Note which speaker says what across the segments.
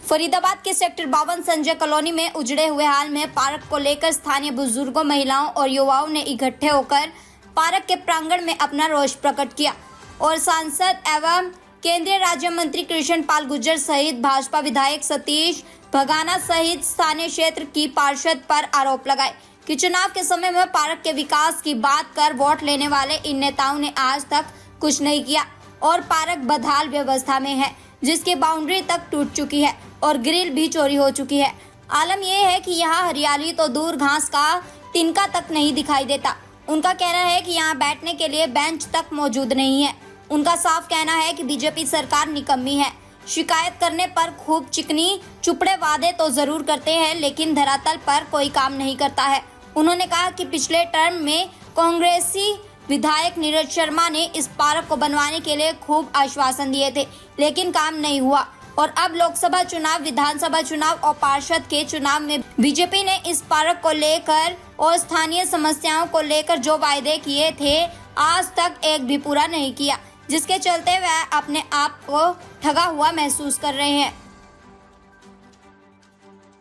Speaker 1: फरीदाबाद के sector 52 Sanjay colony में उजड़े हुए हाल में पार्क को लेकर स्थानीय बुजुर्गों, महिलाओं और युवाओं ने इकट्ठे होकर पार्क के प्रांगण में अपना रोष प्रकट किया और सांसद एवं केंद्रीय राज्य मंत्री कृष्ण पाल गुर्जर सहित भाजपा विधायक सतीश भगाना सहित स्थानीय क्षेत्र की पार्षद पर आरोप लगाए कि चुनाव के समय में पार्क के विकास की बात कर वोट लेने वाले इन नेताओं ने आज तक कुछ नहीं किया और पार्क बदहाल व्यवस्था में है, जिसकी बाउंड्री तक टूट चुकी है और ग्रिल भी चोरी हो चुकी है। आलम यह है कि यहाँ हरियाली तो दूर, घास का तिनका तक नहीं दिखाई देता। उनका कहना है कि यहाँ बैठने के लिए बेंच तक मौजूद नहीं है। उनका साफ कहना है कि बीजेपी सरकार निकम्मी है। शिकायत करने पर खूब चिकनी चुपड़े वादे तो जरूर करते हैं, लेकिन धरातल पर कोई काम नहीं करता है। उन्होंने कहा कि पिछले टर्म में कांग्रेसी विधायक नीरज शर्मा ने इस पार्क को बनवाने के लिए खूब आश्वासन दिए थे, लेकिन काम नहीं हुआ और अब लोकसभा चुनाव, विधानसभा चुनाव और पार्षद के चुनाव में बीजेपी ने इस पार्क को लेकर और स्थानीय समस्याओं को लेकर जो वायदे किए थे आज तक एक भी पूरा नहीं किया, जिसके चलते वह अपने आप को ठगा हुआ महसूस कर रहे हैं।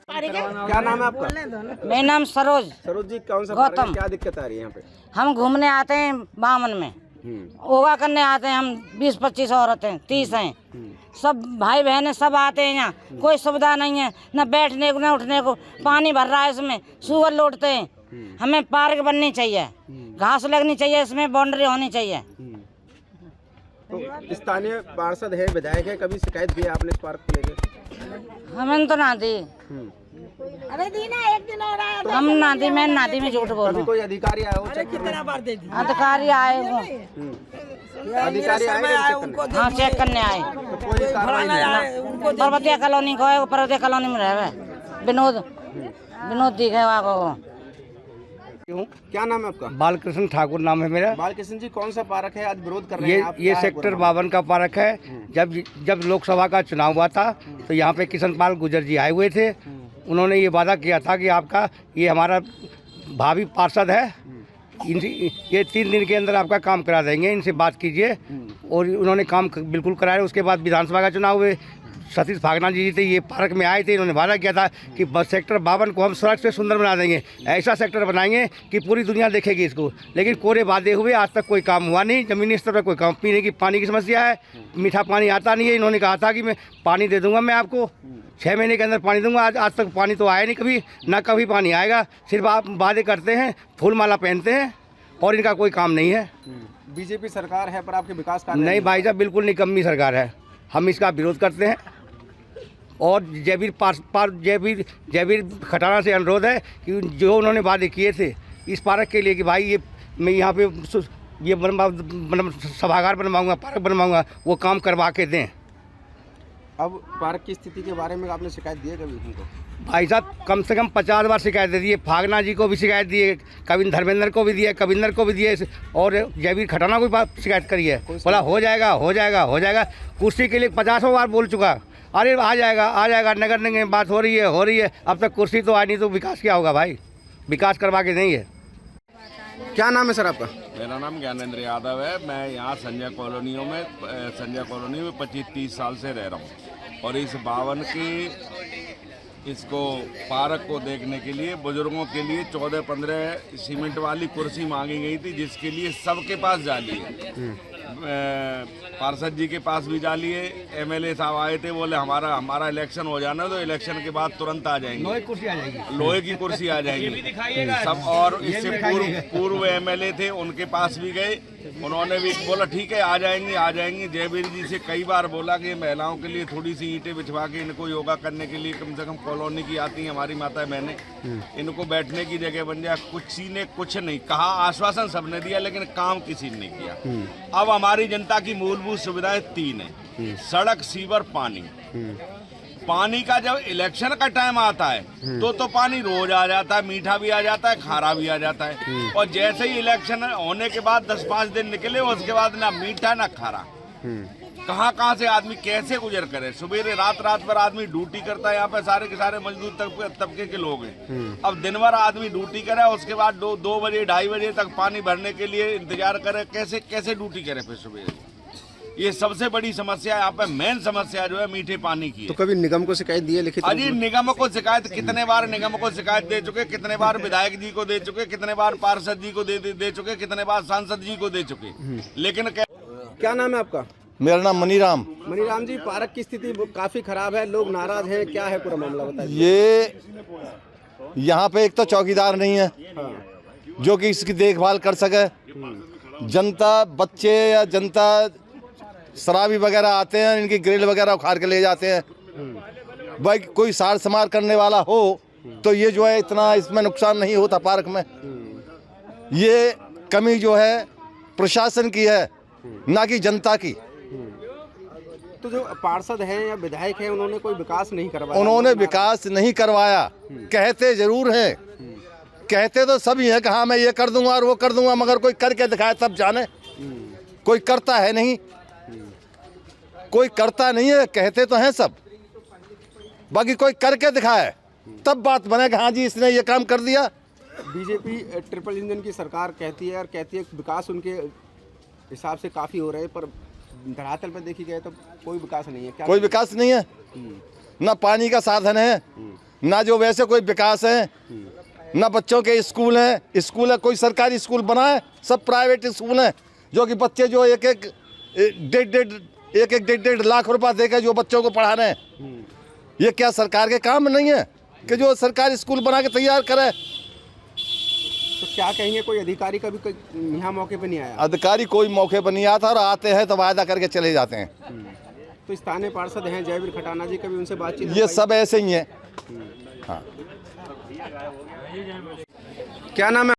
Speaker 2: क्या नाम है आपका?
Speaker 3: मेरा नाम सरोज
Speaker 2: जी, कौन सा
Speaker 3: गौतम।
Speaker 2: पार्क है? क्या दिक्कत आ रही है यहाँ पे?
Speaker 3: हम घूमने आते हैं बामन में, योगा करने आते हैं। हम 20-25 औरतें 30 हैं, सब भाई बहन सब आते हैं। यहाँ कोई सुविधा नहीं है, न बैठने को न उठने को। पानी भर रहा है इसमें, सुअर लौटते हैं। हमें पार्क बननी चाहिए, घास लगनी चाहिए, इसमें बाउंड्री होनी चाहिए।
Speaker 2: तो स्थानीय पार्षद है, विधायक है, कभी शिकायत की है आपने इस पार्क को लेकर?
Speaker 3: हमें तो ना दी,
Speaker 4: अरे दी ना, एक दिन और आया
Speaker 3: हम ना दी। मैं ना दी में झूठ बोल
Speaker 2: कभी कोई अधिकारी आया हो चेक करने?
Speaker 3: अधिकारी आए हो,
Speaker 2: अधिकारी आए उनको?
Speaker 3: हाँ चेक करने आए।
Speaker 2: तो कोई कार्रवाई नहीं?
Speaker 3: पर्वतीय कॉलोनी को है, पर्वतीय कॉलोनी में रहे विनोद दिखे को।
Speaker 2: क्यों, क्या नाम है आपका?
Speaker 5: बालकृष्ण ठाकुर नाम है मेरा।
Speaker 2: बालकृष्ण जी, कौन सा पार्क है आज विरोध कर रहे हैं आप?
Speaker 5: ये सेक्टर 52 का पार्क है। जब लोकसभा का चुनाव हुआ था तो यहाँ पे कृष्ण पाल गुर्जर जी आए हुए थे। उन्होंने ये वादा किया था कि आपका ये हमारा भावी पार्षद है, ये 3 दिन के अंदर आपका काम करा देंगे, इनसे बात कीजिए। और उन्होंने काम बिल्कुल कराया। उसके बाद विधानसभा का चुनाव हुए, सतीश भागना जी थे, ये पार्क में आए थे। इन्होंने वादा किया था कि सेक्टर 52 को हम सड़क से सुंदर बना देंगे, ऐसा सेक्टर बनाएंगे कि पूरी दुनिया देखेगी इसको। लेकिन कोरे वादे हुए, आज तक कोई काम हुआ नहीं। ज़मीनी स्तर पर कोई काम, पीने की पानी की समस्या है, मीठा पानी आता नहीं है। इन्होंने कहा था कि मैं पानी दे दूंगा, मैं आपको 6 महीने के अंदर पानी दूंगा। आज तक पानी तो आया नहीं कभी, ना कभी पानी आएगा। सिर्फ आप वादे करते हैं, फूल माला पहनते हैं और इनका कोई काम नहीं है।
Speaker 2: बीजेपी सरकार है पर आपके विकास कार्य
Speaker 5: नहीं भाई साहब, बिल्कुल निकम्मी सरकार है। हम इसका विरोध करते हैं और जयवीर खटाना से अनुरोध है कि जो उन्होंने वादे किए थे इस पार्क के लिए कि भाई ये मैं यहाँ पे ये सभागार बनवाऊंगा, पार्क बनवाऊंगा, वो काम करवा के दें।
Speaker 2: अब पार्क की स्थिति के बारे में आपने शिकायत दी है कभी उनको?
Speaker 5: भाई साहब, कम से कम 50 बार शिकायत दे दी है। फागना जी को भी शिकायत दी है, धर्मेंद्र को भी दिया है, कविंदर को भी दिया है और जयवीर खटाना को भी शिकायत करी है। बोला हो जाएगा हो जाएगा हो जाएगा। कुर्सी के लिए 50 बार बोल चुका, अरे आ जाएगा। नगर निगम में बात हो रही है। अब तक कुर्सी तो आई नहीं, तो विकास क्या होगा भाई? विकास करवा के नहीं है।
Speaker 2: क्या नाम है सर आपका?
Speaker 6: मेरा नाम ज्ञानेंद्र यादव है। मैं यहाँ संजय कॉलोनी में 25-30 साल से रह रहा हूँ और इस 52 की इसको पार्क को देखने के लिए बुजुर्गों के लिए 14-15 सीमेंट वाली कुर्सी मांगी गई थी, जिसके लिए सबके पास जाली है। पार्षद जी के पास भी जाली है। एमएलए साहब आए थे, बोले हमारा इलेक्शन हो जाना, तो इलेक्शन के बाद तुरंत आ जाएंगे, लोहे की कुर्सी आ जाएगी सब। और इससे पूर्व एमएलए थे, उनके पास भी गए, उन्होंने भी बोला ठीक है आ जाएंगे। जयवीर जी से कई बार बोला कि महिलाओं के लिए थोड़ी सी ईंटें बिछवा के इनको योगा करने के लिए कम से कम कॉलोनी की आती हैं हमारी माता बहनें, इनको बैठने की जगह बन जाए। किसी ने कुछ नहीं कहा, आश्वासन सबने दिया, लेकिन काम किसी ने नहीं किया। अब हमारी जनता की मूलभूत सुविधाएं 3 है, सड़क, सीवर, पानी। पानी का जब इलेक्शन का टाइम आता है तो पानी रोज आ जाता है, मीठा भी आ जाता है, खारा भी आ जाता है। और जैसे ही इलेक्शन होने के बाद 10-5 दिन निकले, उसके बाद ना मीठा ना खारा। कहाँ से आदमी कैसे गुजर करे? सुबह रात भर आदमी ड्यूटी करता है, यहाँ पे सारे के सारे मजदूर तबके के लोग हैं। अब दिन भर आदमी ड्यूटी करे, उसके बाद 2 बजे 2:30 बजे तक पानी भरने के लिए इंतजार करे, कैसे ड्यूटी करे फिर सुबह? ये सबसे बड़ी समस्या यहाँ पे, मेन समस्या जो है मीठे पानी की
Speaker 2: तो
Speaker 6: है।
Speaker 2: कभी निगम को शिकायत दी है लिखित रूप
Speaker 6: अजी
Speaker 2: में?
Speaker 6: निगम को शिकायत कितने बार निगम को शिकायत दे चुके, कितने बार विधायक जी को दे चुके, कितने बार पार्षद जी को दे चुके, कितने बार सांसद जी को दे चुके, लेकिन
Speaker 2: क्या नाम है आपका?
Speaker 7: मेरा नाम मनीराम।
Speaker 2: मनीराम जी, पार्क की स्थिति काफी खराब है, लोग नाराज हैं, क्या है पूरा मामला बताइए।
Speaker 7: ये यहाँ पे एक तो चौकीदार नहीं है
Speaker 2: हाँ।
Speaker 7: जो कि इसकी देखभाल कर सके। जनता, बच्चे या जनता शराबी वगैरह आते हैं, इनकी ग्रिल वगैरह उखाड़ के ले जाते हैं। भाई कोई सार समार करने वाला हो तो ये जो है इतना इसमें नुकसान नहीं होता पार्क में। ये कमी जो है प्रशासन की है, ना कि जनता की।
Speaker 2: तो जो पार्षद हैं या विधायक हैं, उन्होंने कोई विकास नहीं करवाया?
Speaker 7: उन्होंने विकास नहीं करवाया, कहते जरूर हैं, कहते तो सभी हैं कि हाँ मैं ये कर दूंगा और वो कर दूंगा, मगर कोई करके दिखाए तब जाने। कोई करता है नहीं, कोई करता नहीं है। कहते तो हैं सब, बाकी कोई करके दिखाए तब बात बने कि हाँ जी इसने ये काम कर दिया।
Speaker 2: बीजेपी ट्रिपल इंजन की सरकार कहती है, और कहती है विकास उनके हिसाब से काफी हो रहे हैं, पर धरातल पर देखी जाए तो कोई विकास नहीं है। क्या
Speaker 7: कोई विकास नहीं है, ना पानी का साधन है, ना जो वैसे कोई विकास है, ना बच्चों के स्कूल हैं। स्कूल है, कोई सरकारी स्कूल बना है, सब प्राइवेट स्कूल हैं, जो कि बच्चे जो एक डेढ़ लाख रुपया देकर जो बच्चों को पढ़ा रहे हैं। ये क्या सरकार के काम नहीं है कि जो सरकारी स्कूल बना के तैयार करे?
Speaker 2: तो क्या कहेंगे, कोई अधिकारी कभी यहाँ मौके पे नहीं आया?
Speaker 7: अधिकारी कोई मौके पर नहीं आता, और आते हैं तो वायदा करके चले जाते हैं।
Speaker 2: तो स्थानीय पार्षद हैं जयवीर खटाना जी, कभी उनसे बातचीत?
Speaker 7: ये सब ऐसे ही हैं। हाँ।
Speaker 2: क्या नाम है?